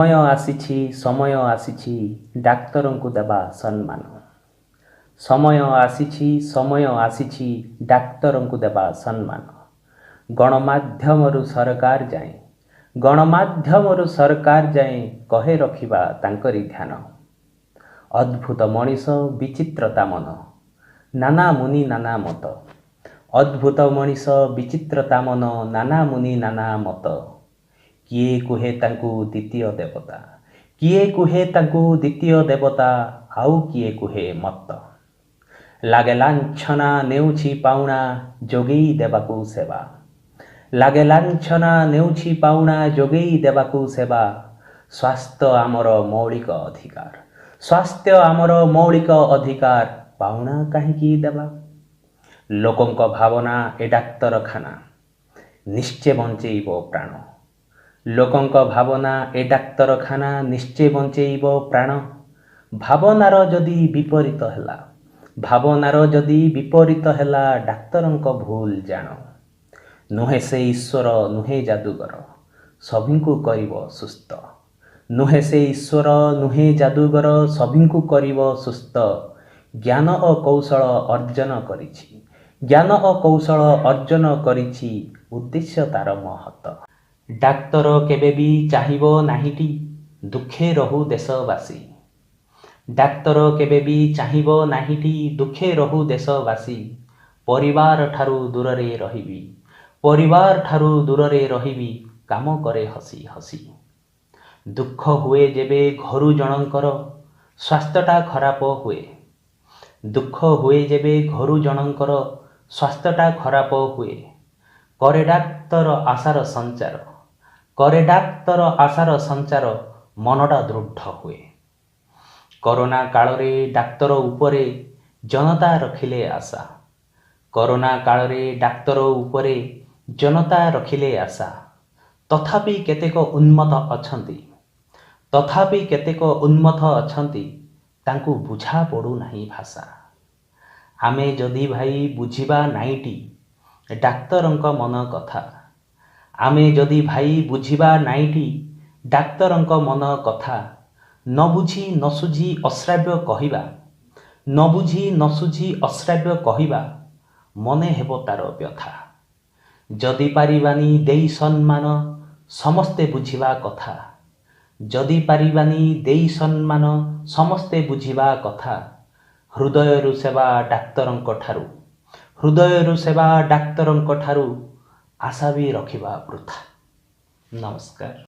ସମୟ ଆସିଛି ସମୟ ଆସିଛି ଡାକ୍ତରଙ୍କୁ ଦେବା ସମ୍ମାନ। ସମୟ ଆସିଛି ସମୟ ଆସିଛି ଡାକ୍ତରଙ୍କୁ ଦେବା ସମ୍ମାନ। ଗଣମାଧ୍ୟମରୁ ସରକାର ଯାଏଁ ଗଣମାଧ୍ୟମରୁ ସରକାର ଯାଏଁ କହେ ରଖିବା ତାଙ୍କରି ଧ୍ୟାନ। ଅଦ୍ଭୁତ ମଣିଷ ବିଚିତ୍ରତା ମନ, ନାନା ମୁନି ନାନା ମତ। ଅଦ୍ଭୁତ ମଣିଷ ବିଚିତ୍ରତା ମନ, ନାନା ମୁନି ନାନା ମତ। କିଏ କୁହେ ତାଙ୍କୁ ଦ୍ୱିତୀୟ ଦେବତା, କିଏ କୁହେ ତାଙ୍କୁ ଦ୍ୱିତୀୟ ଦେବତା, ଆଉ କିଏ କୁହେ ମତ୍ତ। ଲାଗେ ଲାଞ୍ଛନା ନେଉଛି ପାଉଣା ଯୋଗେଇ ଦେବାକୁ ସେବା। ଲାଗେ ଲାଞ୍ଛନା ନେଉଛି ପାଉଣା ଯୋଗେଇ ଦେବାକୁ ସେବା। ସ୍ୱାସ୍ଥ୍ୟ ଆମର ମୌଳିକ ଅଧିକାର, ସ୍ୱାସ୍ଥ୍ୟ ଆମର ମୌଳିକ ଅଧିକାର, ପାଉଣା କାହିଁକି ଦେବା। ଲୋକଙ୍କ ଭାବନା ଏ ଡାକ୍ତରଖାନା ନିଶ୍ଚେ ବଞ୍ଚେଇବ ପ୍ରାଣ। ଲୋକଙ୍କ ଭାବନା ଏ ଡାକ୍ତରଖାନା ନିଶ୍ଚେ ବଞ୍ଚେଇବ ପ୍ରାଣ। ଭାବନାର ଯଦି ବିପରୀତ ହେଲା, ଭାବନାର ଯଦି ବିପରୀତ ହେଲା, ଡାକ୍ତରଙ୍କ ଭୁଲ ଜାଣ। ନୁହେଁ ସେ ଈଶ୍ୱର ନୁହେଁ ଯାଦୁଗର, ସଭିଙ୍କୁ କରିବ ସୁସ୍ଥ। ନୁହେଁ ସେ ଈଶ୍ୱର ନୁହେଁ ଯାଦୁଗର, ସଭିଙ୍କୁ କରିବ ସୁସ୍ଥ। ଜ୍ଞାନ ଓ କୌଶଳ ଅର୍ଜନ କରିଛି, ଜ୍ଞାନ ଓ କୌଶଳ ଅର୍ଜନ କରିଛି, ଉଦ୍ଦେଶ୍ୟ ତାର ମହତ। ଡାକ୍ତର କେବେ ବି ଚାହିଁବ ନାହିଁଟି ଦୁଃଖେ ରହୁ ଦେଶବାସୀ। ଡାକ୍ତର କେବେ ବି ଚାହିଁବ ନାହିଁଟି ଦୁଃଖେ ରହୁ ଦେଶବାସୀ। ପରିବାର ଠାରୁ ଦୂରରେ ରହିବି, ପରିବାର ଠାରୁ ଦୂରରେ ରହିବି, କାମ କରେ ହସି ହସି। ଦୁଃଖ ହୁଏ ଯେବେ ଘରୁ ଜଣଙ୍କର, ସ୍ୱାସ୍ଥ୍ୟଟା ଖରାପ ହୁଏ। ଦୁଃଖ ହୁଏ ଯେବେ ଘରୁ ଜଣଙ୍କର, ସ୍ୱାସ୍ଥ୍ୟଟା ଖରାପ ହୁଏ। କରେ ଡାକ୍ତର ଆଶାର ସଞ୍ଚାର, କରେ ଡାକ୍ତର ଆଶାର ସଞ୍ଚାର, ମନଟା ଦୃଢ଼ ହୁଏ। କରୋନା କାଳରେ ଡାକ୍ତର ଉପରେ ଜନତା ରଖିଲେ ଆଶା। କରୋନା କାଳରେ ଡାକ୍ତର ଉପରେ ଜନତା ରଖିଲେ ଆଶା। ତଥାପି କେତେକ ଉନ୍ମତ୍ତ ଅଛନ୍ତି, ତଥାପି କେତେକ ଉନ୍ମତ୍ତ ଅଛନ୍ତି, ତାଙ୍କୁ ବୁଝା ପଡ଼ୁନାହିଁ ଭାଷା। ଆମେ ଯଦି ଭାଇ ବୁଝିବା ନାଇଁଟି ଡାକ୍ତରଙ୍କ ମନ କଥା, ଆମେ ଯଦି ଭାଇ ବୁଝିବା ନାଇଁଟି ଡାକ୍ତରଙ୍କ ମନ କଥା, ନ ବୁଝି ନ ସୁଝି ଅଶ୍ରାବ୍ୟ କହିବା, ନ ବୁଝି ନ ସୁଝି ଅଶ୍ରାବ୍ୟ କହିବା, ମନେ ହେବ ତାର ବ୍ୟଥା। ଯଦି ପାରିବାନି ଦେଇ ସମ୍ମାନ, ସମସ୍ତେ ବୁଝିବା କଥା। ଯଦି ପାରିବାନି ଦେଇ ସମ୍ମାନ, ସମସ୍ତେ ବୁଝିବା କଥା। ହୃଦୟରୁ ସେବା ଡାକ୍ତରଙ୍କ ଠାରୁ, ହୃଦୟରୁ ସେବା ଡାକ୍ତରଙ୍କ ଠାରୁ, ଆଶା ବି ରଖିବା ବୃଥା। ନମସ୍କାର।